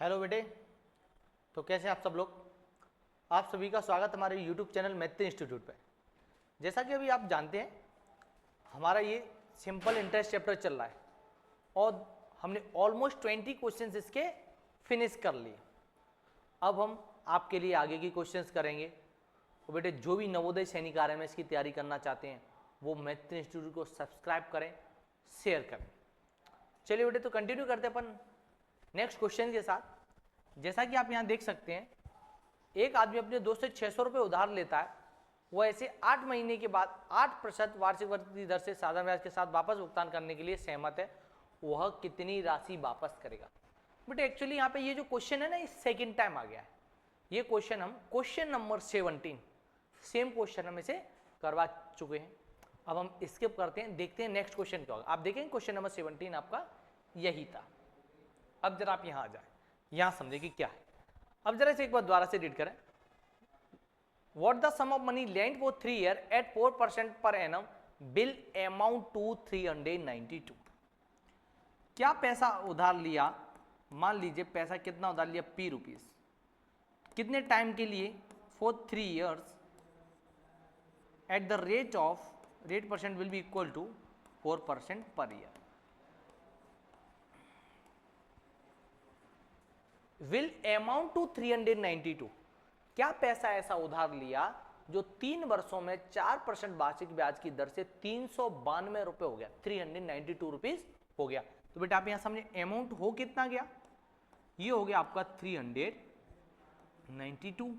Hello बेटे, तो कैसे हैं आप सब लोग। आप सभी का स्वागत हमारे यूट्यूब चैनल मैथ इंस्टीट्यूट पे। जैसा कि अभी आप जानते हैं हमारा ये सिंपल इंटरेस्ट चैप्टर चल रहा है और हमने ऑलमोस्ट 20 क्वेश्चंस इसके फिनिश कर लिए। अब हम आपके लिए आगे की क्वेश्चंस करेंगे। तो बेटे जो भी नवोदय सैनिक आरएमएस की तैयारी करना चाहते हैं वो मैथ इंस्टीट्यूट को सब्सक्राइब करें, शेयर करें। चलिए बेटे, तो कंटिन्यू करते हैं अपन नेक्स्ट क्वेश्चन के साथ। जैसा कि आप यहाँ देख सकते हैं, एक आदमी अपने दोस्त से 600 रुपये उधार लेता है। वो ऐसे 8 महीने के बाद 8% वार्षिक वृद्धि दर से साधारण ब्याज के साथ वापस भुगतान करने के लिए सहमत है। वह कितनी राशि वापस करेगा। बट एक्चुअली यहाँ पे ये जो क्वेश्चन है ना, ये सेकेंड टाइम आ गया है। ये क्वेश्चन हम क्वेश्चन नंबर 17 सेम क्वेश्चन हम इसे करवा चुके हैं। अब हम स्किप करते हैं, देखते हैं नेक्स्ट क्वेश्चन क्या होगा। आप देखेंगे क्वेश्चन नंबर 17 आपका यही था। अब जरा आप यहाँ आ जाए, यहाँ समझे कि क्या है। अब जरा इसे एक बार दोबारा से रीड करें। What the sum of money lent for 3 years at 4% per annum will amount to 392। क्या पैसा उधार लिया, मान लीजिए पैसा कितना उधार लिया, p रुपीज, कितने टाइम के लिए, for 3 years at the rate percent will be equal to 4% per year. Will amount to 392। क्या पैसा ऐसा उधार लिया जो 3 वर्षों में 4% वार्षिक ब्याज की दर से 392 रुपए हो गया, 392 रुपीज हो गया। तो बेटा आप यहां समझे अमाउंट हो कितना गया, ये हो गया आपका 392।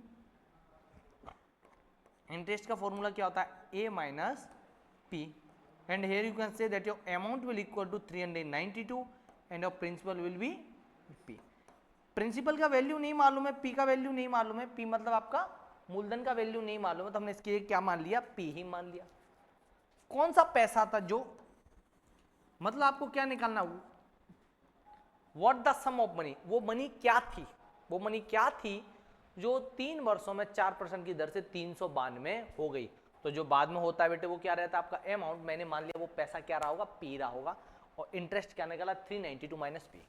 इंटरेस्ट का फॉर्मूला क्या होता है, a minus P, and here you can say that your amount will equal to 392 and your principal will be p। Principal का वैल्यू नहीं मालूम है, पी का वैल्यू नहीं मालूम है, पी मतलब आपका मूलधन का वैल्यू नहीं मालूम है, तो हमने इसके लिए क्या मान लिया, पी ही मान लिया। कौन सा पैसा था जो, मतलब आपको क्या निकालना, what the sum of money, वो मनी क्या थी, वो मनी क्या थी जो 3 वर्षों में 4% की दर से 392 हो गई। तो जो बाद में होता है बेटे वो क्या रहता है आपका अमाउंट, मैंने मान लिया वो पैसा क्या रहा होगा, पी रहा होगा, और इंटरेस्ट क्या निकाला 392 माइनस पी।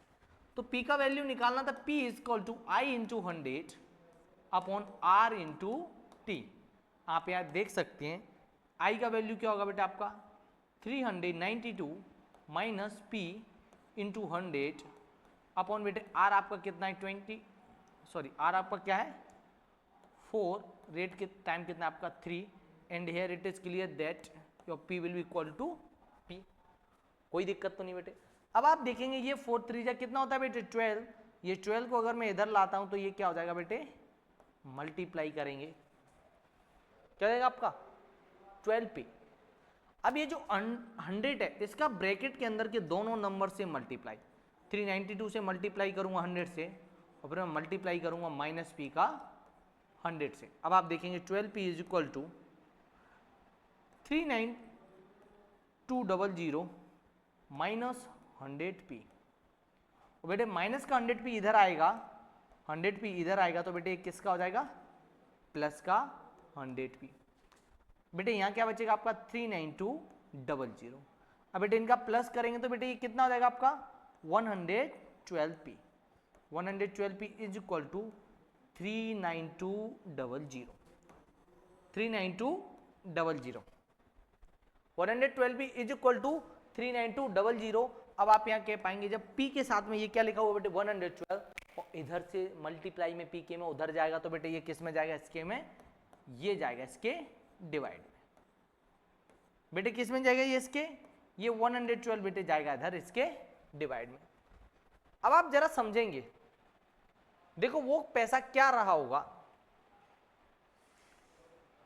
तो P का वैल्यू निकालना था, P is equal to I into 100 upon R into T. आप यहाँ देख सकते हैं I का वैल्यू क्या होगा बेटा आपका 392 माइनस पी इंटू 100 अपॉन बेटे आर आपका कितना है 20, सॉरी आर आपका क्या है 4, रेट के टाइम कितना आपका 3, and here it is clear that your P will be equal to P। कोई दिक्कत तो नहीं बेटे। अब आप देखेंगे ये 4 3 कितना होता है बेटे 12, ये 12 को अगर मैं इधर लाता हूं तो ये क्या हो जाएगा बेटे, मल्टीप्लाई करेंगे, क्या जाएगा आपका 12p। अब ये जो 100 है इसका ब्रैकेट के अंदर के दोनों नंबर से मल्टीप्लाई, 392 से मल्टीप्लाई करूंगा 100 से, और फिर मैं मल्टीप्लाई करूंगा माइनस पी का 100 से। अब आप देखेंगे 12p is equal to 39200 minus 100p। बेटे माइनस का 100p इधर आएगा, 100p इधर आएगा, तो बेटे किसका हो जाएगा, प्लस का 100p। बेटे यहाँ क्या बचेगा आपका 39200। अब बेटे इनका प्लस करेंगे तो बेटे ये कितना हो जाएगा आपका 112p। 112p is equal to 39200, 39200। 112p is equal to 39200। अब आप यहाँ कह पाएंगे जब p के साथ में ये क्या लिखा हुआ बेटे 112, और इधर से मल्टीप्लाई में p के में उधर जाएगा, तो बेटे ये किस में जाएगा, इसके में, ये जाएगा इसके डिवाइड में। बेटे किस में जाएगा ये, इसके, ये 112 बेटे जाएगा इधर इसके डिवाइड में। अब आप जरा समझेंगे, देखो वो पैसा क्या रहा होगा,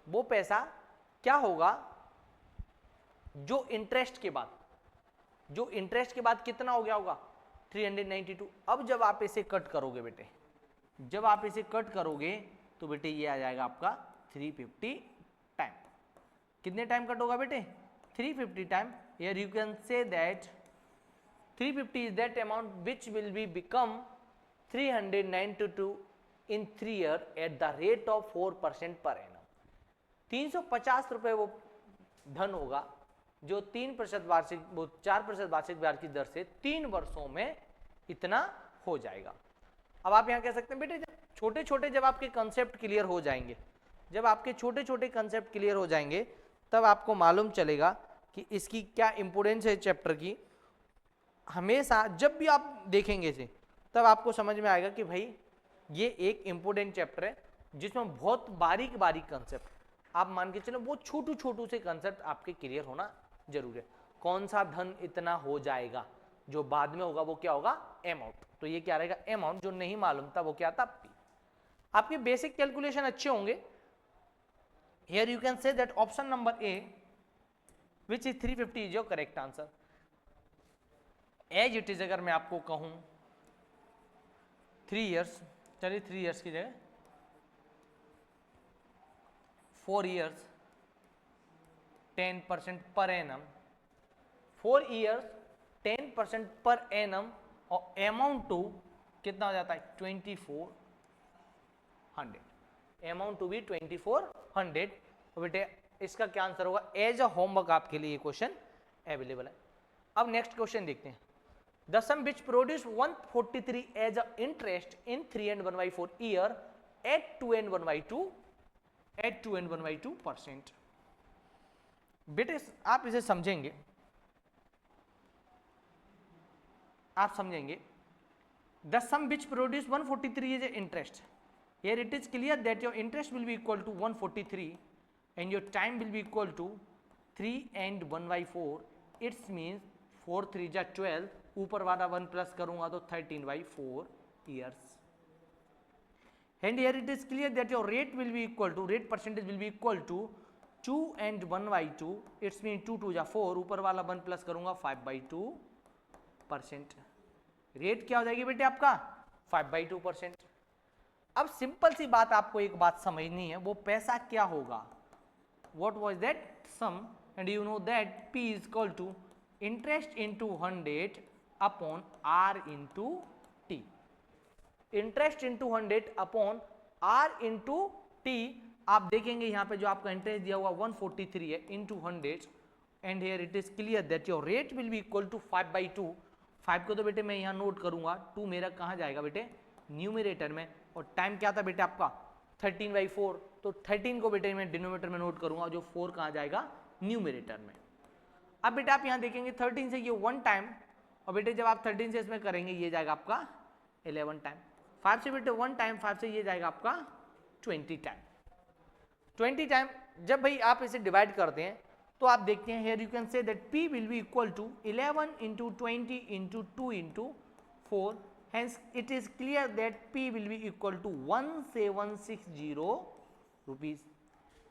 वो पैसा क्या होगा जो इंटरेस्ट के बाद, जो इंटरेस्ट के बाद कितना हो गया होगा 392। अब जब आप इसे कट करोगे बेटे, जब आप इसे कट करोगे तो बेटे ये आ जाएगा आपका 350 टाइम। कितने टाइम कट होगा बेटे 350 time. Here you can say that 350 is that amount which will be become 392 in 3 year eight the rate of 4% per annum. 350 रुपए वो धन होगा जो 3% वार्षिक, वो 4% वार्षिक ब्याज की दर से 3 वर्षों में इतना हो जाएगा। अब आप यहाँ कह सकते हैं बेटे जब छोटे छोटे जब आपके कंसेप्ट क्लियर हो जाएंगे, जब आपके छोटे छोटे कंसेप्ट क्लियर हो जाएंगे तब आपको मालूम चलेगा कि इसकी क्या इंपोर्टेंस है चैप्टर की। हमेशा जब भी आप देखेंगे इसे तब आपको समझ में आएगा कि भाई ये एक इंपोर्टेंट चैप्टर है जिसमें बहुत बारीक बारीक कंसेप्ट आप मान के चलो, वो छोटू छोटू से कंसेप्ट आपके क्लियर होना जरूरी है। कौन सा धन इतना हो जाएगा, जो बाद में होगा वो क्या होगा, अमाउंट। तो ये क्या रहेगा, अमाउंट। जो नहीं मालूम था वो क्या था, पी। आपके बेसिक कैलकुलेशन अच्छे होंगे। Here you can say that option number A which is 350 is your correct answer. As it is अगर मैं आपको कहूं 3 इयर्स, चलिए 3 इयर्स की जगह 4 years 10% per annum, 4 years 10% per annum और अमाउंट टू कितना हो जाता है 2400, अमाउंट टू भी 2400। तो बेटे इसका क्या आंसर होगा, एज अ होमवर्क आपके लिए क्वेश्चन अवेलेबल है। अब नेक्स्ट क्वेश्चन देखते हैं। The sum which produce 143 as a interest in 3 and 1/4 year at 2 and 1/2%। बेटे आप इसे समझेंगे, आप समझेंगे the sum which produce 143 is interest. Here it is clear that your interest will be equal to 143 and your time will be equal to 3 and 1/4। It's means 4 3 जा 12, ऊपर वाला 1 plus करूंगा तो 13/4 years. And here it is clear that your rate will be equal to, rate percentage will be equal to 2 and 1/2। It's mean 2 2 जा 4, ऊपर वाला 1 plus करूंगा 5/2%। Rate क्या हो जाएगी बेटे आपका 5/2%। अब सिंपल सी बात आपको एक बात समझनी है, वो पैसा क्या होगा, what was that sum, and you know that P is equal to interest into 100 upon R into T। Interest into 100 upon R into T. आप देखेंगे यहाँ पे जो आपका इंटरेस्ट दिया हुआ 143 है into 100 and here it is clear that your rate will be equal to 5/2। 5 को तो बेटे मैं यहाँ नोट करूंगा, 2 मेरा कहाँ जाएगा बेटे न्यूमरेटर में, और टाइम क्या था बेटे आपका 13/4, तो 13 को बेटे मैं डिनोमिनेटर में नोट करूंगा, जो 4 कहाँ जाएगा न्यूमरेटर में। अब बेटे आप यहाँ देखेंगे 13 से ये 1 टाइम, और बेटे जब आप 13 से इसमें करेंगे ये जाएगा आपका 11 टाइम। 5 से बेटे 1 टाइम, 5 से ये जाएगा आपका 20 टाइम। 20 टाइम जब भाई आप इसे डिवाइड करते हैं तो आप देखते हैं here you can say that P will be equal to 11 into 20 into 2 into 4। Hence it is clear that P will be equal to 1760 rupees.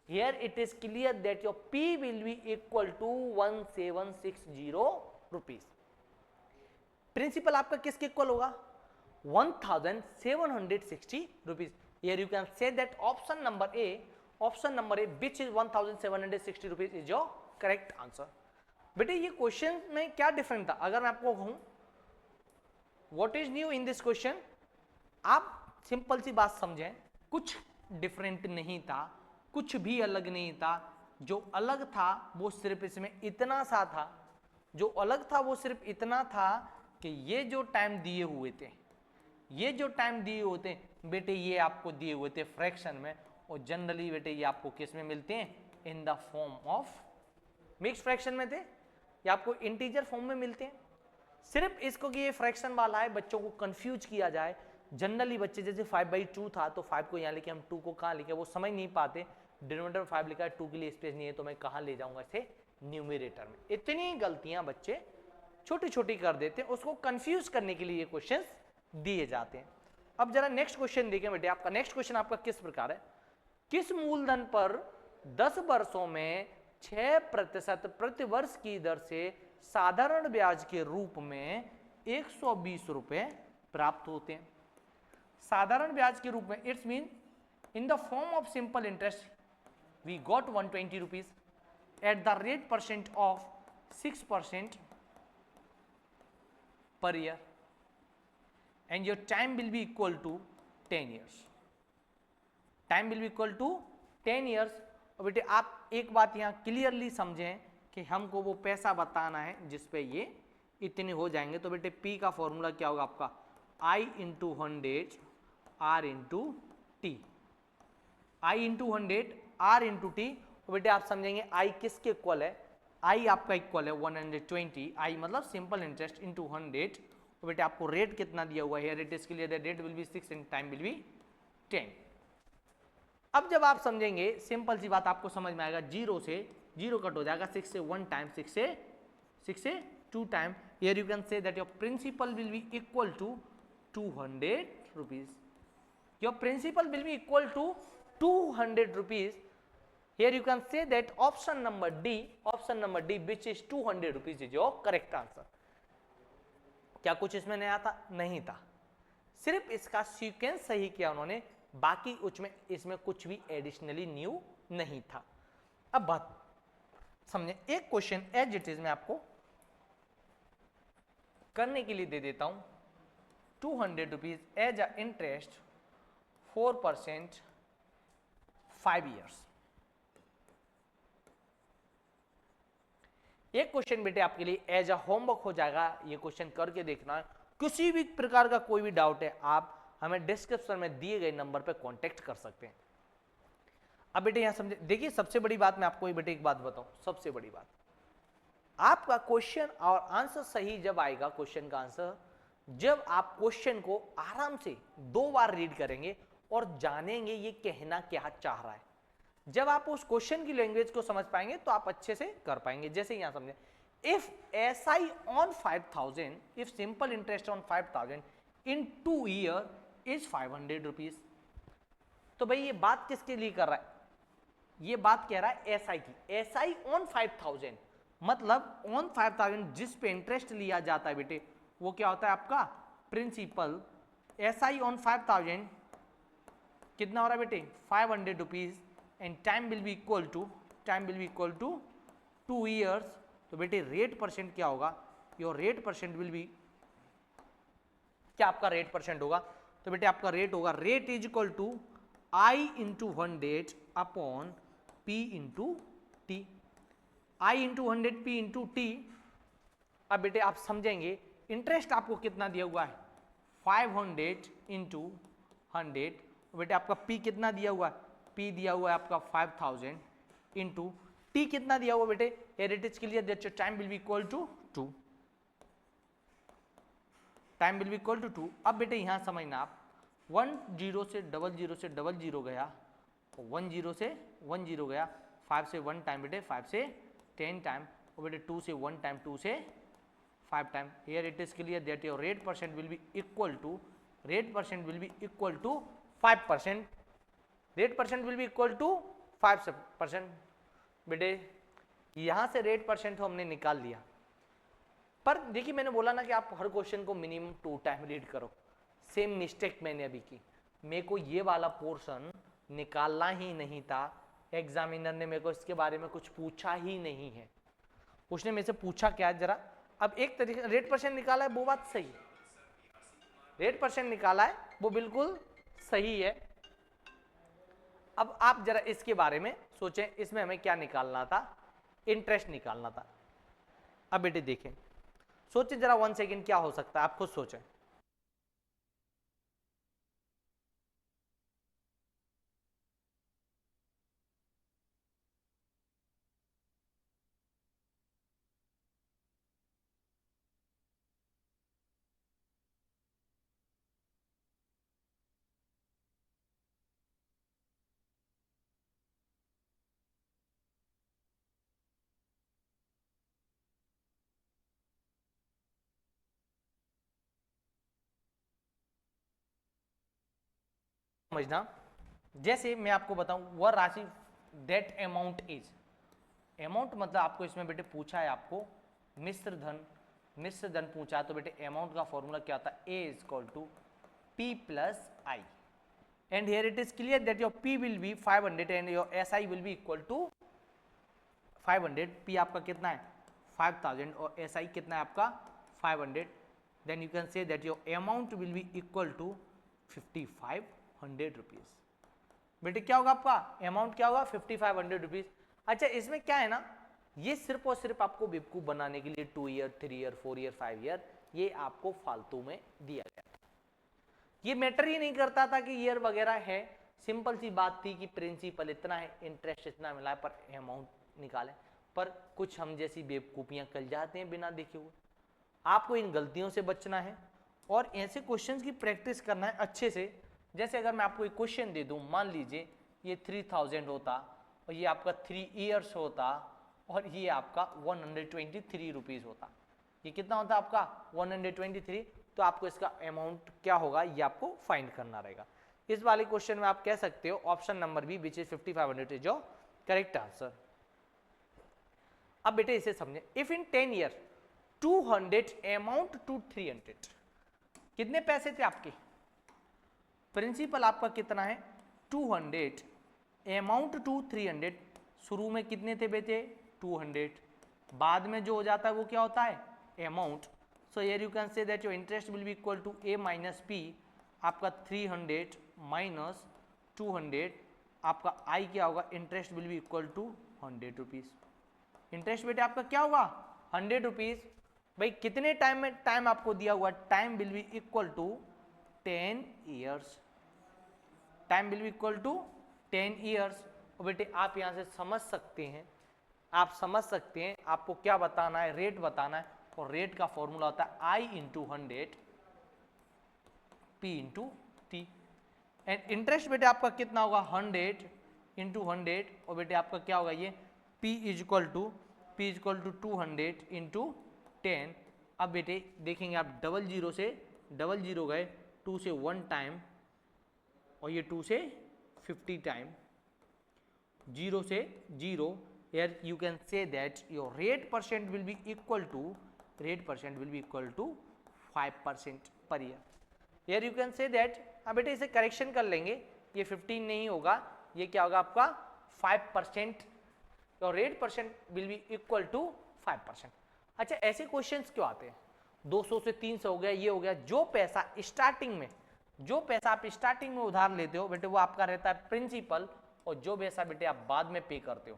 Here it is clear that your P will be equal to 1760 rupees. Principal आपका किसके equal होगा 1760 rupees। Here you can say that option number A which is 1760 rupees is your correct answer। बेटे ये question में क्या different था, अगर मैं आपको कहूं what is new in this question, आप सिंपल सी बात समझें, कुछ डिफरेंट नहीं था, कुछ भी अलग नहीं था। जो अलग था वो सिर्फ इसमें इतना सा था, जो अलग था वो सिर्फ इतना था कि ये जो टाइम दिए हुए थे, ये जो टाइम दिए होते हैं बेटे ये आपको दिए हुए थे फ्रैक्शन में, और जनरली बेटे ये आपको किस में मिलते हैं इन the form of mix fraction में थे, या आपको इंटीजर फॉर्म में मिलते हैं। सिर्फ इसको कि ये फ्रैक्शन वाला है बच्चों को कंफ्यूज किया जाए। जनरली बच्चे जैसे 5/2 था तो 5 को यहाँ लिखे, हम 2 को कहाँ लिखे वो समझ नहीं पाते, डिनोमिनेटर में 5 लिखा है 2 के लिए स्पेस नहीं है तो मैं कहाँ ले जाऊंगा इसे न्यूमरेटर में। इतनी गलतियां बच्चे छोटी छोटी कर देते हैं, उसको कंफ्यूज करने के लिए ये क्वेश्चन दिए जाते हैं। अब जरा नेक्स्ट क्वेश्चन देखें बेटे, आपका नेक्स्ट क्वेश्चन आपका किस प्रकार है, किस मूलधन पर 10 वर्षों में 6% प्रति वर्ष की दर से साधारण ब्याज के रूप में 120 रुपए प्राप्त होते हैं। साधारण ब्याज के रूप में it's mean in the form of simple interest we got 120 rupees at the rate percent of 6% per year and your time will be equal to 10 years। Time will be equal to 10 years। और बेटे आप एक बात यहाँ clearly समझें कि हमको वो पैसा बताना है जिसपे ये इतने हो जाएंगे। तो बेटे P का फॉर्मूला क्या होगा आपका I into 100 R into T, I into 100 R into T. बेटे आप समझेंगे आई किसके इक्वल है, आई आपका इक्वल है 120, आई मतलब सिंपल इंटरेस्ट इंटू 100। तो बेटे आपको रेट कितना दिया हुआ है, रेट इसके लिए rate will B 6 and time will B 10। अब जब आप समझेंगे सिंपल सी बात आपको समझ में आएगा, जीरो से जीरो कट हो जाएगा, 6 से 1 टाइम, 6 से 2 time. Here you can say that your principal will be equal to 200 rupees. Your principal will be equal to 200 rupees. Here you can say that option number D which is 200 rupees is your correct answer. क्या कुछ इसमें नया था? नहीं था, सिर्फ इसका sequence सही किया उन्होंने, बाकी इसमें कुछ भी एडिशनली न्यू नहीं था। अब बात समझे, एक क्वेश्चन एज इट इज मैं आपको करने के लिए दे देता हूं। 200 rupees as a interest 4% 5 years। एक क्वेश्चन बेटे आपके लिए एज अ होमवर्क हो जाएगा, ये क्वेश्चन करके देखना है। किसी भी प्रकार का कोई भी डाउट है आप हमें डिस्क्रिप्शन में दिए गए नंबर पर कांटेक्ट कर सकते हैं। अब बेटे यहां समझे, देखिए सबसे बड़ी बात मैं आपको बेटे एक बात बताऊं, सबसे बड़ी बात, आपका क्वेश्चन और आंसर सही जब आएगा, क्वेश्चन का आंसर जब आप क्वेश्चन को आराम से 2 बार रीड करेंगे और जानेंगे ये कहना क्या चाह रहा है। जब आप उस क्वेश्चन की लैंग्वेज को समझ पाएंगे तो आप अच्छे से कर पाएंगे। जैसे यहां समझे, if SI on 5000, if simple interest on 5000 in 2 year is 500 rupees. तो भाई ये बात किसके लिए कर रहा है, ये बात कह रहा है एसआई की। एसआई ऑन 5000 मतलब ऑन 5000 जिस पे इंटरेस्ट लिया जाता है बेटे वो क्या होता है आपका प्रिंसिपल। एसआई ऑन 5000 कितना हो रहा है बेटे 500 rupees and time will be equal to 2 years. तो बेटे रेट परसेंट क्या होगा, your rate percent will be, क्या आपका रेट परसेंट होगा, तो बेटे आपका रेट होगा, rate is equal to I into 100 upon P into T, I into 100 P into T. अब बेटे आप समझेंगे इंटरेस्ट आपको कितना दिया हुआ है 500 इंटू 100, बेटे आपका पी कितना दिया हुआ है, पी दिया हुआ है आपका 5000 इंटू टी कितना दिया हुआ बेटे, it is clear that your time will be equal to 2, time will be equal to 2। अब बेटे यहां समझना आप 10 से 00 गया, 10 से 10 गया, 5 से 1 टाइम बेटे 5 से 10 टाइम, और बेटे 2 से 1 टाइम 2 से 5 time. Here it is clear that your rate percent will be equal to 5%, rate percent will be equal to 5%। बेटे यहां से रेट परसेंट तो हमने निकाल लिया, पर देखिए मैंने बोला ना कि आप हर क्वेश्चन को मिनिमम 2 टाइम रीड करो। सेम मिस्टेक मैंने अभी की, मेरे को ये वाला पोर्शन निकालना ही नहीं था, एग्जामिनर ने मेरे को इसके बारे में कुछ पूछा ही नहीं है। उसने मेरे से पूछा क्या जरा, अब एक तरीके रेट परसेंट निकाला है वो बात सही है, रेट परसेंट निकाला है वो बिल्कुल सही है। अब आप जरा इसके बारे में सोचें, इसमें हमें क्या निकालना था, इंटरेस्ट निकालना था। अब बेटे देखें, सोचें जरा 1 सेकेंड क्या हो सकता है, आप खुद सोचें। समझना, जैसे मैं आपको बताऊं वह राशि दैट अमाउंट इज, अमाउंट मतलब आपको इसमें बेटे पूछा है आपको मिश्र धन पूछा है, तो बेटे अमाउंट का फॉर्मूला क्या होता है, A is equal to P plus I, and here it is clear that your P will be 500 and your S I will be equal to 500। P आपका कितना है 5000 और एस आई कितना है आपका 500, then you can say that your amount will be equal to 5500 rupees. बेटे क्या होगा आपका अमाउंट क्या होगा 5500 रुपीज। अच्छा इसमें क्या है ना, ये सिर्फ और सिर्फ आपको बेवकूफ बनाने के लिए 2 ईयर 3 ईयर 4 ईयर 5 ईयर ये आपको फालतू में दिया गया। ये मैटर ही नहीं करता था कि ईयर वगैरह है, सिंपल सी बात थी कि प्रिंसिपल इतना है, इंटरेस्ट इतना मिला है, पर अमाउंट निकालें। पर कुछ हम जैसी बेवकूफियां कर जाते हैं बिना देखे हुए। आपको इन गलतियों से बचना है और ऐसे क्वेश्चंस की प्रैक्टिस करना है अच्छे से। जैसे अगर मैं आपको एक क्वेश्चन दे दूं, मान लीजिए ये 3000 होता और ये आपका 3 ईयर्स होता और ये आपका 123 रुपीज होता, ये कितना होता आपका 123, तो आपको इसका अमाउंट क्या होगा ये आपको फाइंड करना रहेगा। इस वाले क्वेश्चन में आप कह सकते हो option number B which is 5500 is your correct answer. अब बेटे इसे समझे, if in 10 year 200 amount to 300, कितने पैसे थे आपके, प्रिंसिपल आपका कितना है 200, अमाउंट टू 300, शुरू में कितने थे बेटे 200, बाद में जो हो जाता है वो क्या होता है amount. So here you can say that your interest will be equal to A minus P, आपका 300 माइनस 200, आपका आई क्या होगा, interest will be equal to 100 rupees. Interest बेटे आपका क्या होगा 100 रुपीज। भाई कितने टाइम में टाइम आपको दिया हुआ, time will be equal to 10 years, time will be equal to 10 years. और बेटे आप यहां से समझ सकते हैं, आप समझ सकते हैं आपको क्या बताना है, रेट बताना है, और रेट का फॉर्मूला होता है I into 100 P into T. And interest बेटे आपका कितना होगा 100 इंटू 100, और बेटे आपका क्या होगा ये P is equal to 200 into 10। अब बेटे देखेंगे आप डबल जीरो से डबल जीरो गए, 2 से 1 टाइम, और ये 2 से 50 टाइम, 0 से 0, here you can say that your rate percent will be equal to 5% per year। here you can say that, अब बेटे इसे करेक्शन कर लेंगे, ये 15 नहीं होगा, ये क्या होगा आपका 5%, your rate percent will be equal to 5%। अच्छा ऐसे क्वेश्चंस क्यों आते हैं, 200 से 300 हो गया, ये हो गया, जो पैसा स्टार्टिंग में, जो पैसा आप स्टार्टिंग में उधार लेते हो बेटे वो आपका रहता है प्रिंसिपल, और जो पैसा बेटे आप बाद में पे करते हो,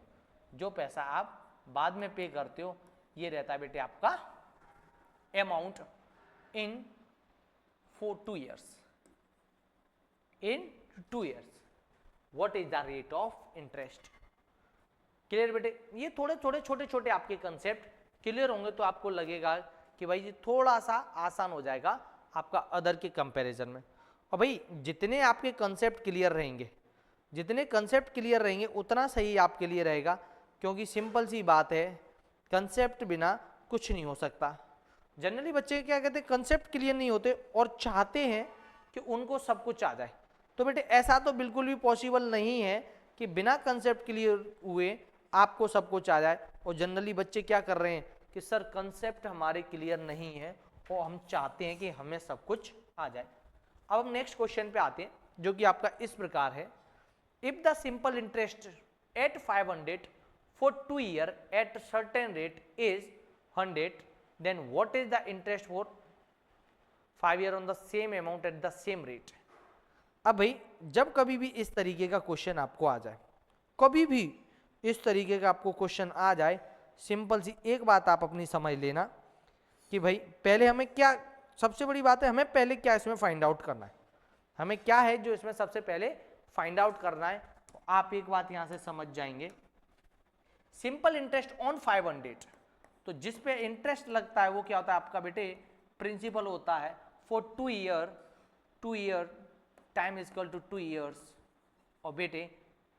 जो पैसा आप बाद में पे करते हो ये रहता है बेटे आपका amount in 2 years। In 2 years what is the rate of interest. Clear बेटे, ये थोड़े थोड़े छोटे छोटे आपके कंसेप्ट क्लियर होंगे तो आपको लगेगा कि भाई ये थोड़ा सा आसान हो जाएगा आपका अदर के कंपैरिजन में। और भाई जितने आपके कंसेप्ट क्लियर रहेंगे, जितने कंसेप्ट क्लियर रहेंगे उतना सही आपके लिए रहेगा, क्योंकि सिंपल सी बात है कंसेप्ट बिना कुछ नहीं हो सकता। जनरली बच्चे क्या कहते हैं कंसेप्ट क्लियर नहीं होते और चाहते हैं कि उनको सब कुछ आ जाए, तो बेटे ऐसा तो बिल्कुल भी पॉसिबल नहीं है कि बिना कंसेप्ट क्लियर हुए आपको सब कुछ आ जाए। और जनरली बच्चे क्या कर रहे हैं कि सर कंसेप्ट हमारे क्लियर नहीं है और हम चाहते हैं कि हमें सब कुछ आ जाए। अब हम नेक्स्ट क्वेश्चन पे आते हैं जो कि आपका इस प्रकार है, if the simple interest eight 500 for 2 year at certain rate is 100, then what is the interest for 5 year on the same amount at the same rate। अब भाई जब कभी भी इस तरीके का क्वेश्चन आपको आ जाए, कभी भी इस तरीके का आपको क्वेश्चन आ जाए, सिंपल सी एक बात आप अपनी समझ लेना कि भाई पहले हमें क्या, सबसे बड़ी बात है हमें पहले क्या इसमें फाइंड आउट करना है, हमें क्या है जो इसमें सबसे पहले फाइंड आउट करना है। आप एक बात यहां से समझ जाएंगे, सिंपल इंटरेस्ट ऑन 500, तो जिस पे इंटरेस्ट लगता है वो क्या होता है आपका बेटे प्रिंसिपल होता है for 2 year time is equal to 2 years, और बेटे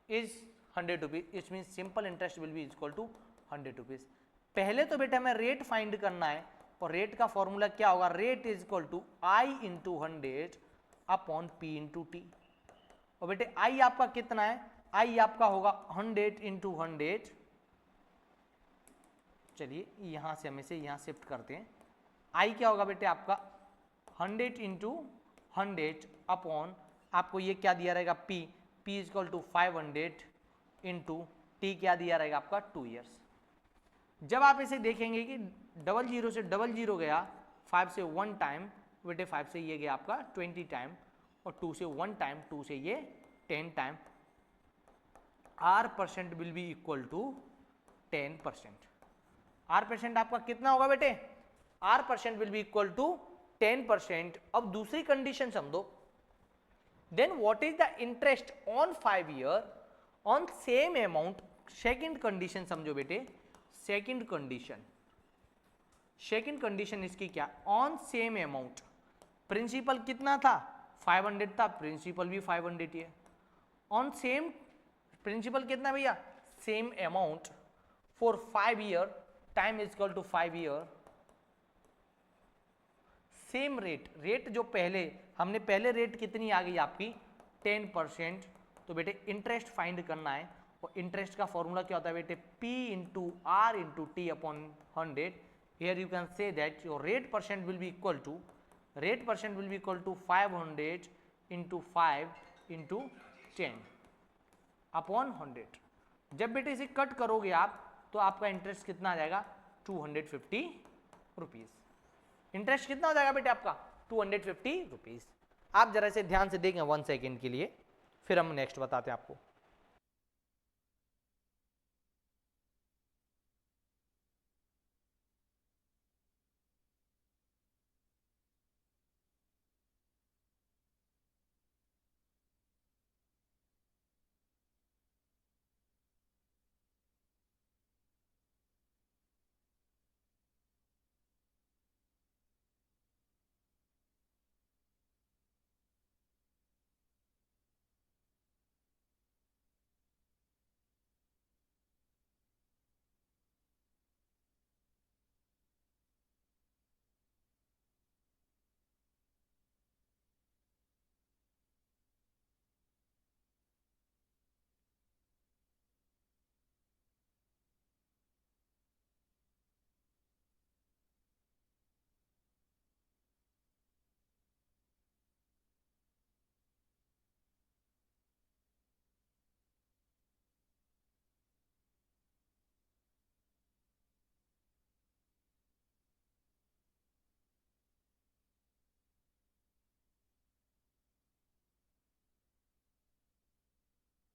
is 100 rupees, it mean simple interest will be equal to 100 rupees. पहले तो बेटे हमें रेट फाइंड करना है, और रेट का फॉर्मूला क्या होगा, rate is equal to I into 100 upon P into T. और बेटे आई आपका कितना है, आई आपका होगा 100 इंटू 100, चलिए यहां से हम इसे यहां शिफ्ट करते हैं, आई क्या होगा बेटे आपका 100 इंटू 100 अपॉन आपको ये क्या दिया रहेगा P, P is equal to 500 into T क्या दिया रहेगा आपका 2 years। जब आप इसे देखेंगे कि डबल जीरो से डबल जीरो गया, 5 से 1 टाइम, बेटे 5 से ये गया आपका 20 टाइम, और 2 से 1 टाइम, 2 से ये 10 time, R percent will be equal to 10%। R percent आपका कितना होगा बेटे, R percent will be equal to 10%। अब दूसरी कंडीशन समझो, then what is the interest on 5 year on same amount. Second condition समझो बेटे, सेकंड कंडीशन इसकी क्या, ऑन सेम अमाउंट. प्रिंसिपल कितना था 500 था, प्रिंसिपल भी 500 ही है. ऑन सेम प्रिंसिपल कितना भैया, same amount for 5 year, time is equal to 5 year. Same rate जो पहले हमने, पहले रेट कितनी आ गई आपकी 10%. तो बेटे इंटरेस्ट फाइंड करना है, और इंटरेस्ट का फॉर्मूला क्या होता है बेटे, P into R into T upon 100. Here you can say that your rate percent will be equal to 500 into 5 into 10 upon 100. जब बेटे इसे कट करोगे आप तो आपका इंटरेस्ट कितना आ जाएगा 250 रुपीज. इंटरेस्ट कितना हो जाएगा बेटे आपका 250 रुपीज. आप जरा इसे ध्यान से देखें 1 सेकेंड के लिए, फिर हम नेक्स्ट बताते हैं आपको.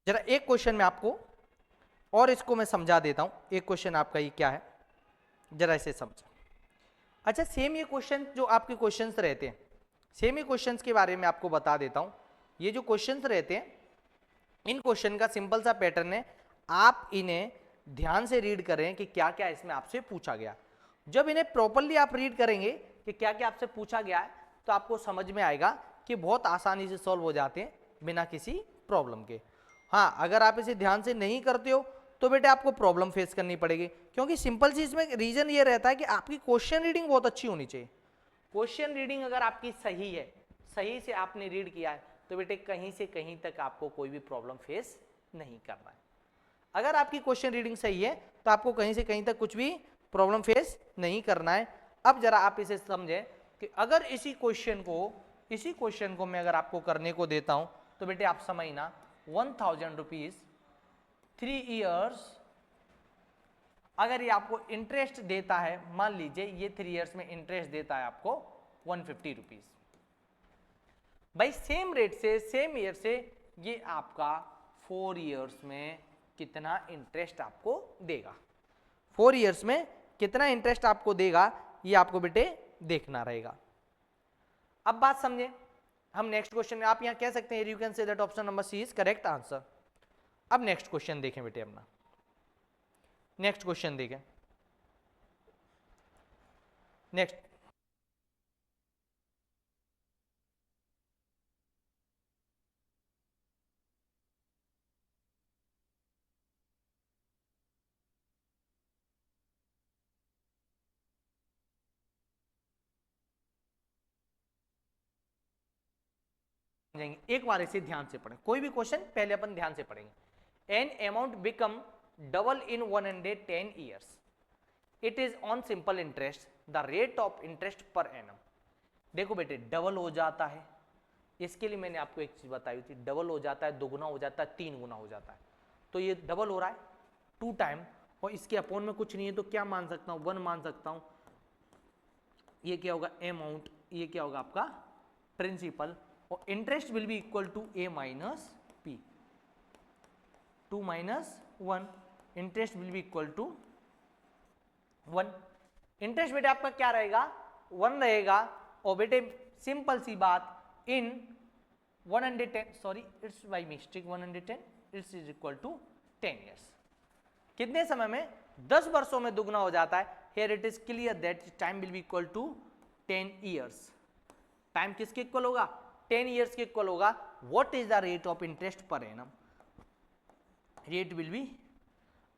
जरा एक क्वेश्चन में आपको और इसको मैं समझा देता हूं. एक क्वेश्चन आपका ये क्या है, जरा इसे समझो. अच्छा, सेम ये क्वेश्चन जो आपके क्वेश्चंस रहते हैं, सेम ये क्वेश्चंस के बारे में आपको बता देता हूं. ये जो क्वेश्चंस रहते हैं, इन क्वेश्चन का सिंपल सा पैटर्न है. आप इन्हें ध्यान से रीड करें कि क्या क्या इसमें आपसे पूछा गया. जब इन्हें प्रॉपरली आप रीड करेंगे कि क्या क्या आपसे पूछा गया है, तो आपको समझ में आएगा कि बहुत आसानी से सॉल्व हो जाते हैं बिना किसी प्रॉब्लम के. हाँ, अगर आप इसे ध्यान से नहीं करते हो तो बेटे आपको प्रॉब्लम फेस करनी पड़ेगी, क्योंकि सिंपल चीज में रीजन ये रहता है कि आपकी क्वेश्चन रीडिंग बहुत अच्छी होनी चाहिए. क्वेश्चन रीडिंग अगर आपकी सही है, सही से आपने रीड किया है, तो बेटे कहीं से कहीं तक आपको कोई भी प्रॉब्लम फेस नहीं करना है. अगर आपकी क्वेश्चन रीडिंग सही है तो आपको कहीं से कहीं तक कुछ भी प्रॉब्लम फेस नहीं करना है. अब जरा आप इसे समझें कि अगर इसी क्वेश्चन को मैं अगर आपको करने को देता हूं, तो बेटे आप समझना 1000 रुपीज 3 ईयर्स, अगर ये आपको इंटरेस्ट देता है, मान लीजिए ये 3 ईयर्स में इंटरेस्ट देता है आपको 150 रुपीज. भाई सेम रेट से, सेम ईयर से ये आपका 4 ईयर्स में कितना इंटरेस्ट आपको देगा, 4 ईयर्स में कितना इंटरेस्ट आपको देगा, ये आपको बेटे देखना रहेगा. अब बात समझे. हम नेक्स्ट क्वेश्चन में, आप यहां कह सकते हैं you can say that option number C is correct answer. अब नेक्स्ट क्वेश्चन देखें बेटे, अपना नेक्स्ट क्वेश्चन देखें. नेक्स्ट एक बार इसे ध्यान से पढ़ें. कोई भी क्वेश्चन पहले अपन ध्यान से पढ़ेंगे. An amount become double in 110 years, it is on simple interest, the rate of interest per annum. देखो बेटे डबल हो जाता है, इसके लिए मैंने आपको एक चीज बताई थी, डबल हो जाता है, दुगुना हो जाता है, 3 गुना हो जाता है. तो ये डबल हो रहा है 2 टाइम, और इसके अपॉन में कुछ नहीं है, तो क्या मान सकता हूं 1 मान सकता हूं. ये क्या होगा अमाउंट, ये क्या होगा आपका प्रिंसिपल, और interest will be equal to a minus P. 2 minus 1, interest will be equal to 1. Interest बेटे आपका क्या रहेगा 1 रहेगा, और बेटे सिंपल सी बात, in 110, sorry it's by mistake 110, it's is equal to 10 years. कितने समय में? 10 वर्षों में दुगना हो जाता है। Here it is clear that time will be equal to 10 years. Time किसके इक्वल होगा? 10 ईयर्स के इक्वल होगा। What is the rate of interest per annum? Rate will be,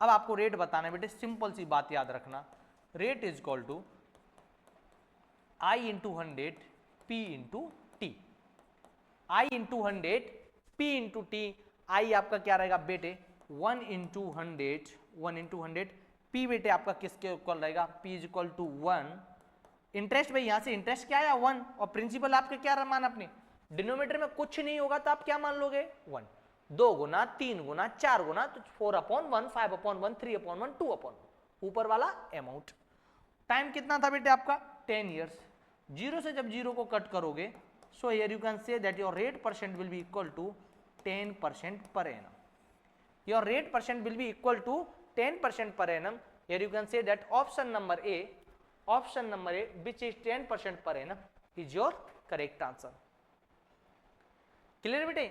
अब आपको रेट बताना है बेटे, सिंपल सी बात याद रखना, rate is equal to I into 100 P into T. I into 100 P into T. I आपका क्या रहेगा बेटे? 1 इंटू 100, 1 इंटू 100। पी बेटे आपका किसके इक्वल रहेगा? P is equal to 1। Interest भाई यहां से इंटरेस्ट क्या आया? 1। और प्रिंसिपल आपके क्या मान अपने? डिनोमिनेटर में कुछ नहीं होगा तो आप क्या मान लोगे? 1। 2 गुना, 3 गुना, 4 गुना, तो 4/1, 5/1, 3/1, 2/1, ऊपर वाला अमाउंट। टाइम कितना था बेटे आपका? 10 ईयर्स। जीरो से जब जीरो को कट करोगे, so here you can say that your rate percent will be equal to 10% per annum. Your rate percent will be equal to 10% per annum. Here you can say that option number A, which is 10% per annum, is your correct answer. Clear बेटे?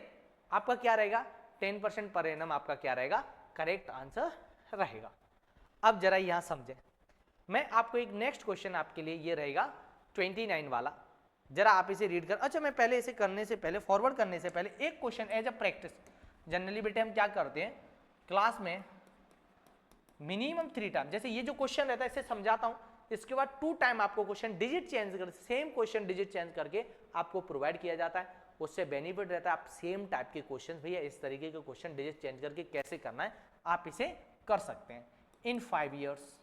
आपका क्या रहेगा? 10% per annum आपका क्या रहेगा? Correct answer रहेगा। अब जरा यहां समझे, मैं आपको एक नेक्स्ट क्वेश्चन आपके लिए ये रहेगा 29 वाला, जरा आप इसे रीड कर। अच्छा, मैं पहले इसे करने से पहले, फॉरवर्ड करने से पहले एक question as a practice. Generally बेटे हम क्या करते हैं क्लास में, मिनिमम 3 टाइम, जैसे ये जो क्वेश्चन रहता है इसे समझाता हूं, इसके बाद 2 टाइम आपको क्वेश्चन डिजिट चेंज कर, सेम क्वेश्चन डिजिट चेंज करके आपको प्रोवाइड किया जाता है। उससे बेनिफिट रहता है, आप सेम टाइप के क्वेश्चन, भैया इस तरीके के क्वेश्चन डिजिट चेंज करके कैसे करना है आप इसे कर सकते हैं इन 5 ईयर्स।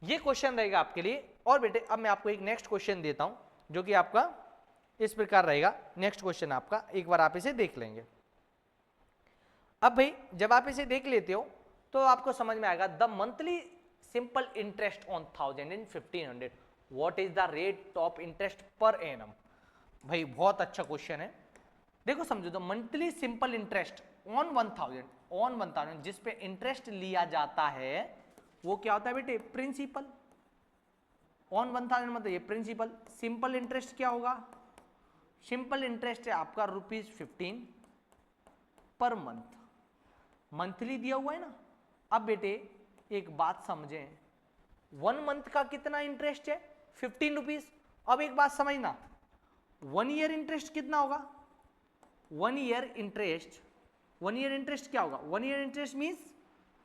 ये क्वेश्चन रहेगा आपके लिए। और बेटे अब मैं आपको एक नेक्स्ट क्वेश्चन देता हूं जो कि आपका इस प्रकार रहेगा। नेक्स्ट क्वेश्चन आपका, एक बार आप इसे देख लेंगे। अब भाई जब आप इसे देख लेते हो तो आपको समझ में आएगा, the monthly simple interest on 1000 and 1500, what is the rate of interest per annum. भाई बहुत अच्छा क्वेश्चन है, देखो समझो, the monthly simple interest on 1000 जिस पे इंटरेस्ट लिया जाता है वो क्या होता है बेटे? प्रिंसिपल। ऑन 1000 मतलब ये प्रिंसिपल। सिंपल इंटरेस्ट क्या होगा? सिंपल इंटरेस्ट है आपका ₹15 पर मंथ। मंथली दिया हुआ है ना। अब बेटे एक बात समझें, 1 मंथ का कितना इंटरेस्ट है? 15 रुपीज। अब एक बात समझना, 1 ईयर इंटरेस्ट कितना होगा? 1 ईयर इंटरेस्ट, 1 ईयर इंटरेस्ट क्या होगा? 1 year interest means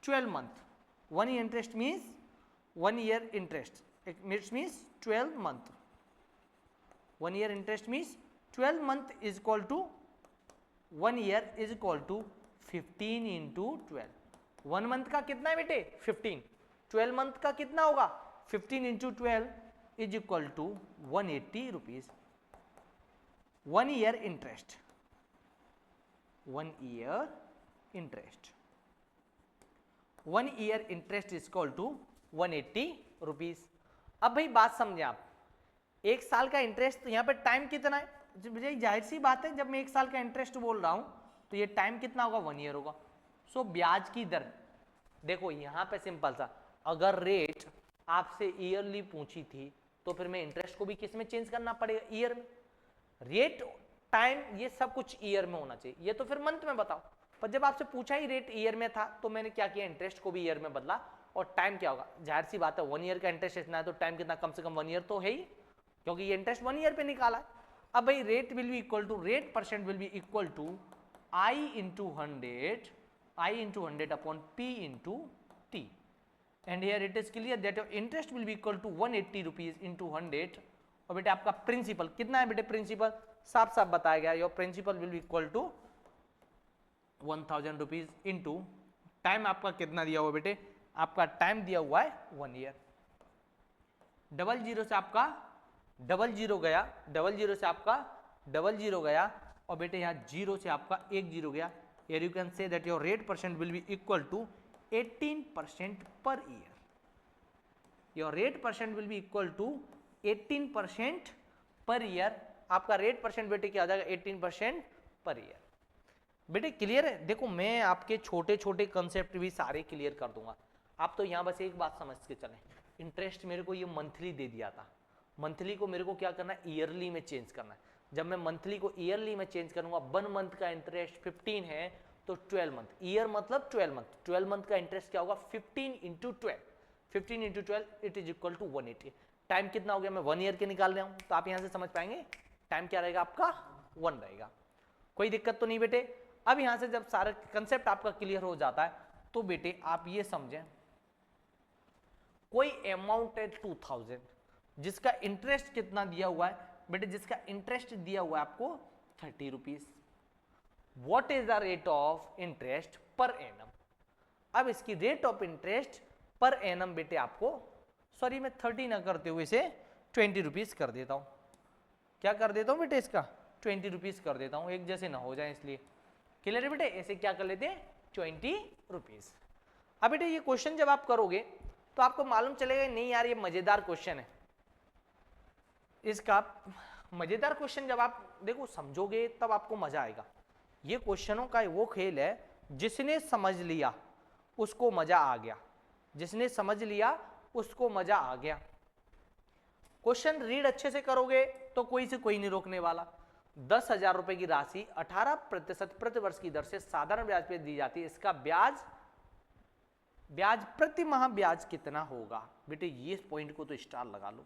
12 month. 1 year interest means 1 year interest means 12 month. 1 year interest means 12 month is equal to 1 year is equal to 15 into 12। 1 month का कितना है बेटे? 15। 12 मंथ का कितना होगा? 15 into 12 is equal to 180 rupees. 1 year interest, 1 year interest, 1 year interest is equal to 180 rupees. अब भाई बात समझे आप, 1 साल का इंटरेस्ट, यहाँ पे टाइम कितना है? जाहिर सी बात है, जब मैं 1 साल का इंटरेस्ट बोल रहा हूं तो ये टाइम कितना होगा? 1 ईयर होगा। सो ब्याज की दर, देखो यहां पे सिंपल सा, अगर रेट आपसे ईयरली पूछी थी तो फिर मैं इंटरेस्ट को भी किस में चेंज करना पड़ेगा? ईयर में। रेट, टाइम, ये सब कुछ ईयर में होना चाहिए, ये तो फिर मंथ में बताओ। पर जब आपसे पूछा ही रेट ईयर में था तो मैंने क्या किया? इंटरेस्ट को भी ईयर में बदला। और टाइम क्या होगा? जाहिर सी बात है, 1 ईयर का इंटरेस्ट इतना है तो टाइम कितना? कम से कम 1 ईयर तो है ही, क्योंकि ये इंटरेस्ट 1 ईयर पे निकाला है। अब भाई rate will be equal to, rate percent will be equal to I into 100 upon P into T, and here it is clear that your interest will be equal to 180 rupees into 100। और बेटे आपका principal कितना है बेटे? Principal साफ साफ बताया गया, your principal will be equal to 1000 rupees into time आपका कितना दिया हुआ बेटे? आपका टाइम दिया हुआ है 1 ईयर। 00 से आपका 00 गया, 00 से आपका 00 गया, और बेटे यहाँ 0 से आपका 10 गया। Here you can say that your rate percent will be equal to 18% per year. Your rate percent will be equal to 18% per year. आपका रेट परसेंट बेटे क्या आ जाएगा? 18% पर ईयर। बेटे क्लियर है? देखो मैं आपके छोटे छोटे कंसेप्ट भी सारे क्लियर कर दूंगा। आप तो यहाँ बस एक बात समझ के चलें, इंटरेस्ट मेरे को ये मंथली दे दिया था, मंथली को मेरे को क्या करना है? ईयरली में चेंज करना है। जब मैं मंथली को ईयरली में चेंज करूंगा, 1 मंथ का इंटरेस्ट 15 है तो 12 मंथ, ईयर मतलब 12 मंथ, 12 मंथ का इंटरेस्ट क्या होगा 15 into 12, 15 into 12 it is equal to 180। Time कितना हो गया, मैं 1 ईयर के निकाल रहा हूं, तो आप यहां से समझ पाएंगे टाइम क्या रहेगा आपका 1 रहेगा। कोई दिक्कत तो नहीं बेटे। अब यहां से जब सारा कंसेप्ट आपका क्लियर हो जाता है तो बेटे आप ये समझें, कोई अमाउंट है 2000 जिसका इंटरेस्ट कितना दिया हुआ है बेटे, जिसका इंटरेस्ट दिया हुआ है आपको 30 rupees. What is the rate of interest per annum. अब इसकी rate of interest per annum बेटे आपको, सॉरी मैं 30 ना करते हुए इसे 20 रुपीज कर देता हूं। क्या कर देता हूं बेटे, इसका 20 रुपीज कर देता हूं, एक जैसे ना हो जाए इसलिए। क्लियर है बेटे, ऐसे क्या कर लेते हैं 20 रुपीज। अब बेटे ये क्वेश्चन जब आप करोगे तो आपको मालूम चलेगा नहीं यार ये मजेदार क्वेश्चन है। इसका मजेदार क्वेश्चन जब आप देखो समझोगे तब आपको मजा आएगा। ये क्वेश्चनों का वो खेल है, जिसने समझ लिया उसको मजा आ गया, जिसने समझ लिया उसको मजा आ गया। क्वेश्चन रीड अच्छे से करोगे तो कोई से कोई नहीं रोकने वाला। 10,000 रुपए की राशि 18% प्रति वर्ष की दर से साधारण ब्याज पे दी जाती है, इसका ब्याज प्रति माह ब्याज कितना होगा। बेटे ये पॉइंट को तो स्टार लगा लो।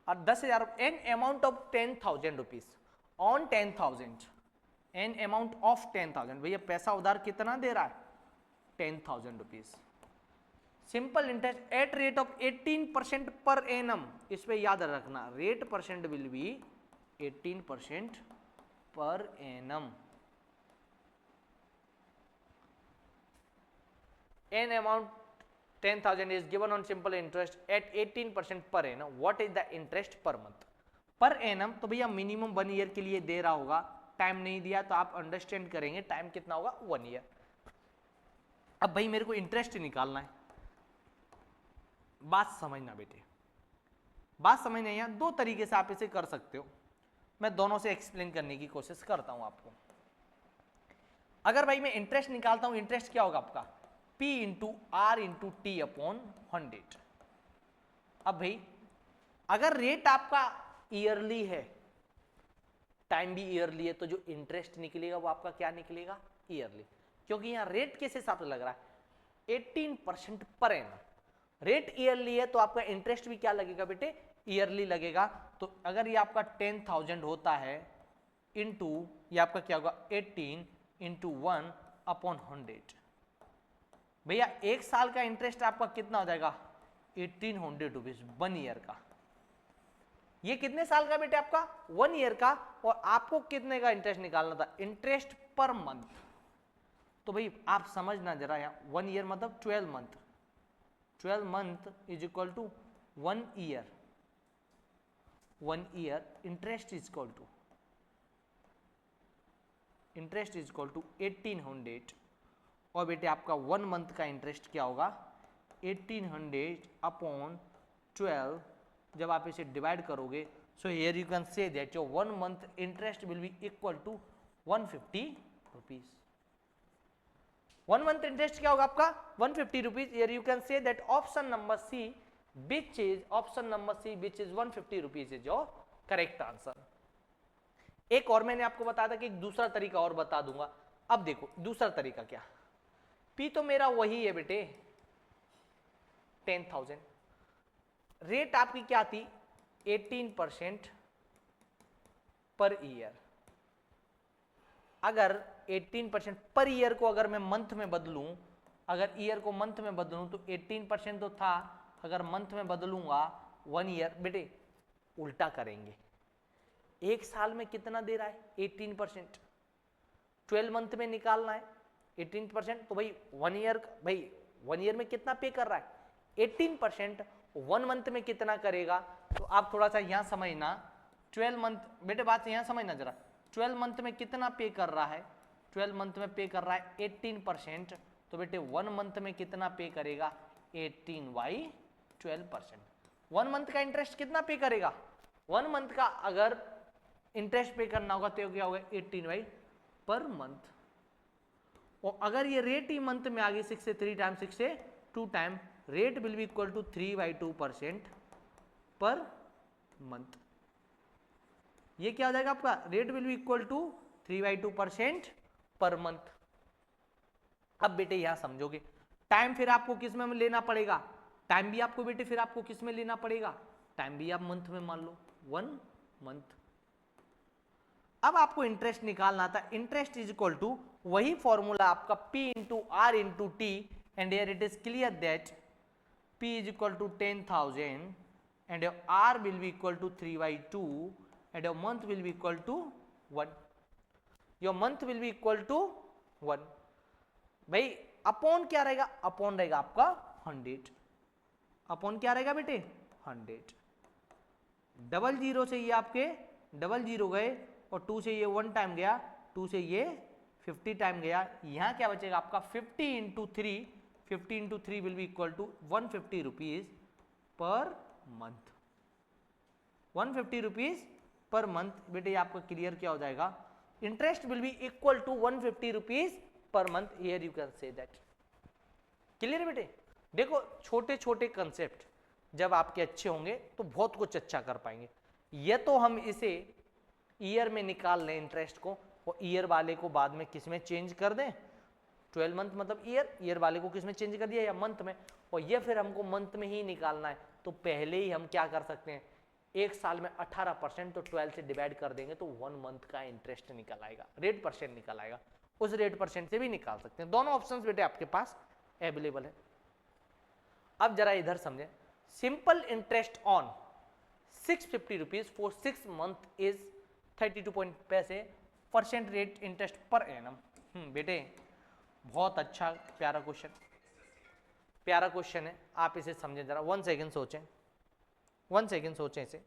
और 10,000 an amount of 10,000 rupees on 10,000, an amount of 10,000, भैया पैसा उधार कितना दे रहा है 10,000 rupees. Simple interest at rate of 18% per annum, इस पे याद रखना rate percent will B 18% per annum. N amount 10,000 is given on simple interest at 18% per annum. What is the interest per month? Per annum तो भैया minimum 1 year के लिए दे रहा होगा, टाइम नहीं दिया तो आप अंडरस्टैंड करेंगे टाइम कितना होगा 1 ईयर। अब भाई मेरे को इंटरेस्ट निकालना है, बात समझना बेटे, बात समझना है। यहाँ 2 तरीके से आप इसे कर सकते हो, मैं दोनों से एक्सप्लेन करने की कोशिश करता हूं आपको। अगर भाई मैं इंटरेस्ट निकालता हूं, इंटरेस्ट क्या होगा आपका P into R into T upon 100। अब भाई अगर रेट आपका ईयरली है, टाइम भी ईयरली है, तो जो इंटरेस्ट निकलेगा वो आपका क्या निकलेगा ईयरली, क्योंकि यहां रेट किस हिसाब से लग रहा है 18% पर एनम। रेट ईयरली है तो आपका इंटरेस्ट भी क्या लगेगा बेटे ईयरली लगेगा। तो अगर ये आपका 10,000 होता है इंटू ये आपका क्या होगा 18 इंटू 1 अपॉन 100, भैया 1 साल का इंटरेस्ट आपका कितना हो जाएगा 1800 रुपीज 1 ईयर का। ये कितने साल का बेटे आपका 1 ईयर का, और आपको कितने का इंटरेस्ट निकालना था इंटरेस्ट पर मंथ। तो भाई आप समझना जरा, यहाँ 1 ईयर मतलब 12 month, 12 month is equal to 1 year, 1 year interest is equal to 1800, और बेटे आपका 1 मंथ का इंटरेस्ट क्या होगा 1800 अपॉन 12। जब आप इसे डिवाइड करोगे so here you can say that your 1 month interest will be equal to 150 rupees. 1 month interest क्या होगा आपका 150 rupees. Here you can say that option number C which is 150 rupees is your correct answer. एक और मैंने आपको बताया था कि एक दूसरा तरीका और बता दूंगा। अब देखो दूसरा तरीका क्या, P तो मेरा वही है बेटे 10,000, रेट आपकी क्या थी 18% पर ईयर। अगर 18% पर ईयर को अगर मैं मंथ में बदलूं, अगर ईयर को मंथ में बदलूं तो 18% तो था, अगर मंथ में बदलूंगा 1 ईयर, बेटे उल्टा करेंगे। 1 साल में कितना दे रहा है 18%, 12 मंथ में निकालना है 18%, तो भाई 1 ईयर, भाई 1 ईयर में कितना पे कर रहा है 18%, 1 मंथ में कितना करेगा। तो आप थोड़ा सा यहां समझना, 12 मंथ बेटे बात यहां समझना जरा, 12 मंथ में कितना पे कर रहा है, 12 मंथ में पे कर रहा है 18%, तो बेटे 1 मंथ में कितना पे करेगा 18/12%। 1 मंथ का इंटरेस्ट कितना पे करेगा, 1 मंथ का अगर इंटरेस्ट पे करना होगा तो क्या होगा 18 पर मंथ। और अगर ये रेट ही मंथ में आ गई 6 से 3 टाइम 6 से 2 time, rate will be equal to 3/2% per month. ये क्या हो जाएगा आपका, rate will be equal to 3/2% per month. अब बेटे यहां समझोगे, टाइम फिर आपको किस में लेना पड़ेगा, टाइम भी आपको बेटे फिर आपको किस में लेना पड़ेगा, टाइम भी आप मंथ में मान लो 1 मंथ। अब आपको इंटरेस्ट निकालना था, इंटरेस्ट इज इक्वल टू वही फॉर्मूला आपका P into R into T, and here it is clear that P is equal to 10,000 and your R will be equal to 3/2 and your month will be equal to 1. Your month will be equal to 1. भाई upon क्या रहेगा, upon रहेगा आपका 100, upon क्या रहेगा बेटे 100। Double zero से ये आपके डबल जीरो गए और 2 से ये 1 टाइम गया, 2 से ये 50 टाइम गया, यहाँ क्या बचेगा आपका 50 into 3, 50 into 3 will be equal to 150 rupees per month, 150 rupees per month. बेटे ये आपका क्लियर क्या हो जाएगा, interest will be equal to 150 rupees per month, here you can say that. Clear है बेटे। देखो छोटे छोटे कंसेप्ट जब आपके अच्छे होंगे तो बहुत कुछ अच्छा कर पाएंगे। ये तो हम इसे ईयर में निकाल लें इंटरेस्ट को, और ईयर वाले को बाद में किस में चेंज कर दें, 12 मंथ मतलब ईयर वाले को किस में चेंज कर दिया या मंथ में, और ये फिर हमको मंथ में ही निकालना है, तो पहले ही हम क्या कर सकते हैं, एक साल में 18% तो 12 से डिवाइड कर देंगे तो 1 मंथ का इंटरेस्ट निकल आएगा, रेट परसेंट निकल आएगा, उस रेट परसेंट से भी निकाल सकते हैं। दोनों ऑप्शंस बेटे आपके पास अवेलेबल है। अब जरा इधर समझें, simple interest on 650 rupees for 6 month is 32 पैसे percent rate interest per annum. बेटे बहुत अच्छा प्यारा क्वेश्चन है, आप इसे समझें जरा, 1 सेकेंड सोचें, 1 सेकेंड सोचें इसे।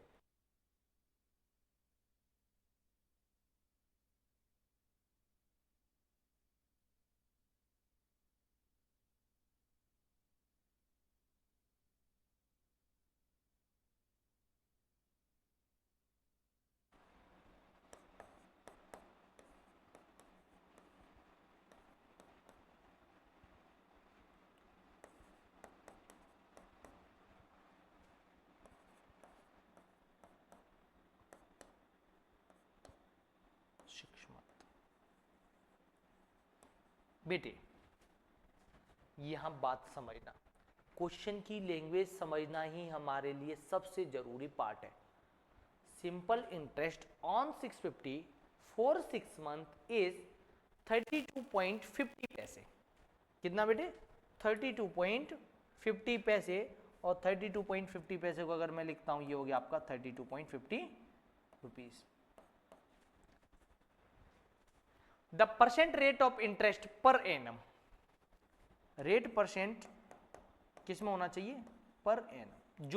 बेटे यहां बात समझना, क्वेश्चन की लैंग्वेज समझना ही हमारे लिए सबसे जरूरी पार्ट है। Simple interest on 650 for 6 month is 32.50 पैसे। कितना बेटे 32.50 पैसे, और 32.50 पैसे को अगर मैं लिखता हूं, ये हो गया आपका 32.50 rupees. The percent rate of interest per annum, rate percent किस में होना चाहिए, पर एनम,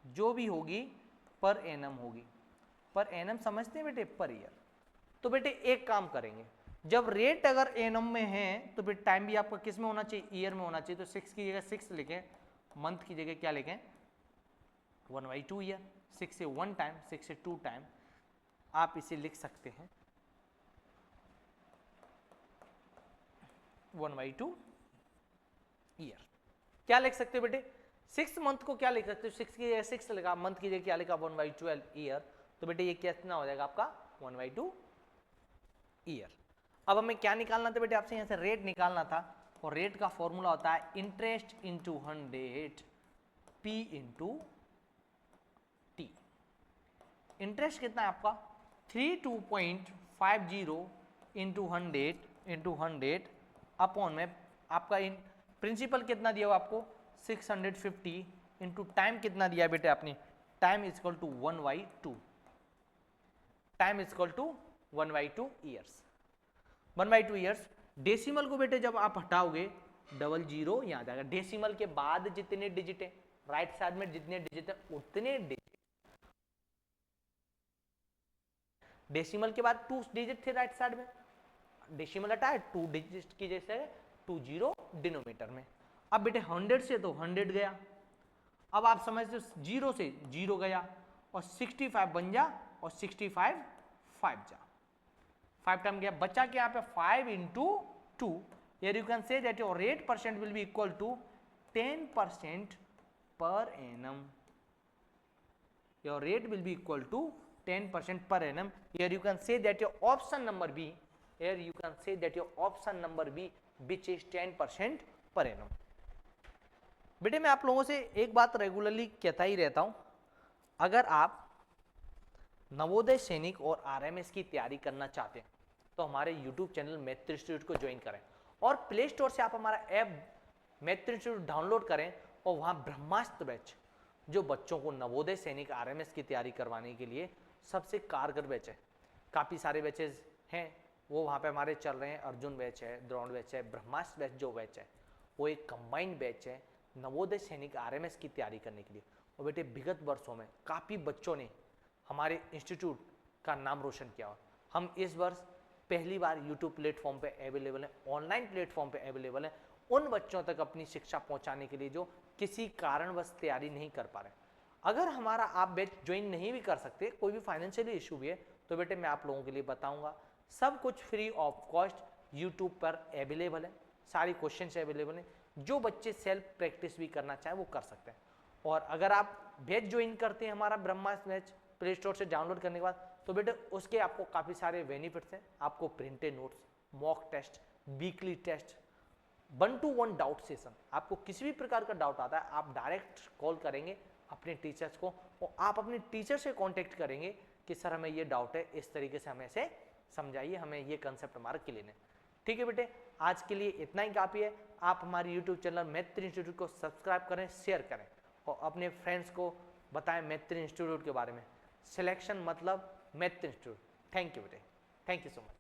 जो भी होगी पर एनम होगी। पर एनम समझते हैं बेटे, पर ईयर। तो बेटे एक काम करेंगे, जब रेट अगर एनम में है तो फिर टाइम भी आपका किस में होना चाहिए, ईयर में होना चाहिए। तो 6 की जगह 6 लिखें, मंथ की जगह क्या लिखें 1/2 ईयर। 6 से 1 टाइम, 6 से 2 टाइम, आप इसे लिख सकते हैं 1/2 ईयर। क्या लिख सकते हो बेटे, 6 मंथ को क्या लिख सकते हो, 6 की जगह 6 लिखा, मंथ की जगह क्या लिखा 1/12 ईयर। तो बेटे ये कितना हो जाएगा आपका 1/2 ईयर। अब हमें क्या निकालना था बेटे, आपसे यहां से रेट निकालना था, और रेट का फॉर्मूला होता है interest into 100 P into T. Interest कितना है आपका 32.50 इंटू 100 अपॉन में आपका प्रिंसिपल कितना दिया हुआ आपको 650 इंटू टाइम कितना दिया बेटे आपने, time is equal to 1/2, time is equal to 1/2 years. 1/2 years. Decimal को बेटे जब आप हटाओगे, डबल जीरो यहाँ आ जाएगा। डेसिमल के बाद जितने डिजिट है, राइट साइड में जितने डिजिट है उतने डिजिट, डेसिमल के बाद 2 डिजिट थे राइट साइड में, डेसिमल हटाए 2 डिजिट की जैसे 2 जीरो डिनोमिनेटर में। अब बेटे 100 से तो 100 गया, अब आप समझते हो 0 से 0 गया, और 65 बन जा, और 65 5 जा, 5 टाइम गया, बचा क्या यहाँ पे 5 into 2। Here you can say that your rate percent will be equal to 10% per annum. Your rate will be equal to 10% per annum. Here you can say that your option number B, here you can say that your option number B which is 10% per annum. बेटे मैं आप लोगों से एक बात regularly कहता ही रहता हूं, अगर आप नवोदय सैनिक और आरएमएस की तैयारी करना चाहते हैं तो हमारे YouTube चैनल मैथ इंस्टीट्यूट को ज्वाइन करें और प्ले स्टोर से आप हमारा ऐप मैथ इंस्टीट्यूट डाउनलोड करें और वहां ब्रह्मास्त्र बैच जो बच्चों को नवोदय सैनिक आरएमएस की तैयारी करवाने के लिए सबसे कारगर बैच है। काफ़ी सारे बैचेज हैं वो वहाँ पे हमारे चल रहे हैं, अर्जुन बैच है, द्रोण बैच है, ब्रह्मास्त्र बैच जो बैच है वो एक कंबाइंड बैच है नवोदय सैनिक आरएमएस की तैयारी करने के लिए। और बेटे विगत वर्षों में काफ़ी बच्चों ने हमारे इंस्टीट्यूट का नाम रोशन किया। हम इस वर्ष पहली बार यूट्यूब प्लेटफॉर्म पे अवेलेबल है, ऑनलाइन प्लेटफॉर्म पे अवेलेबल है उन बच्चों तक अपनी शिक्षा पहुंचाने के लिए जो किसी कारणवश तैयारी नहीं कर पा रहे। अगर हमारा आप बैच ज्वाइन नहीं भी कर सकते, कोई भी फाइनेंशियली इशू भी है, तो बेटे मैं आप लोगों के लिए बताऊंगा, सब कुछ फ्री ऑफ कॉस्ट यूट्यूब पर अवेलेबल है, सारी क्वेश्चन अवेलेबल है, जो बच्चे सेल्फ प्रैक्टिस भी करना चाहे वो कर सकते हैं। और अगर आप बैच ज्वाइन करते हैं हमारा ब्रह्मास्त्र बैच प्ले स्टोर से डाउनलोड करने के बाद, तो बेटे उसके आपको काफ़ी सारे बेनिफिट्स हैं। आपको printed notes, mock test, weekly test, 1-to-1 doubt session, आपको किसी भी प्रकार का डाउट आता है आप डायरेक्ट कॉल करेंगे अपने टीचर्स को और आप अपने टीचर से कांटेक्ट करेंगे कि सर हमें ये डाउट है, इस तरीके से हमें ऐसे समझाइए, हमें ये कंसेप्ट हमारा क्लियर है। ठीक है बेटे, आज के लिए इतना ही काफ़ी है। आप हमारे यूट्यूब चैनल मैथ इंस्टीट्यूट को सब्सक्राइब करें, शेयर करें और अपने फ्रेंड्स को बताएं मैथ इंस्टीट्यूट के बारे में। सिलेक्शन मतलब मैथ इंस्टीट्यूट। थैंक यू बेटे, थैंक यू सो मच।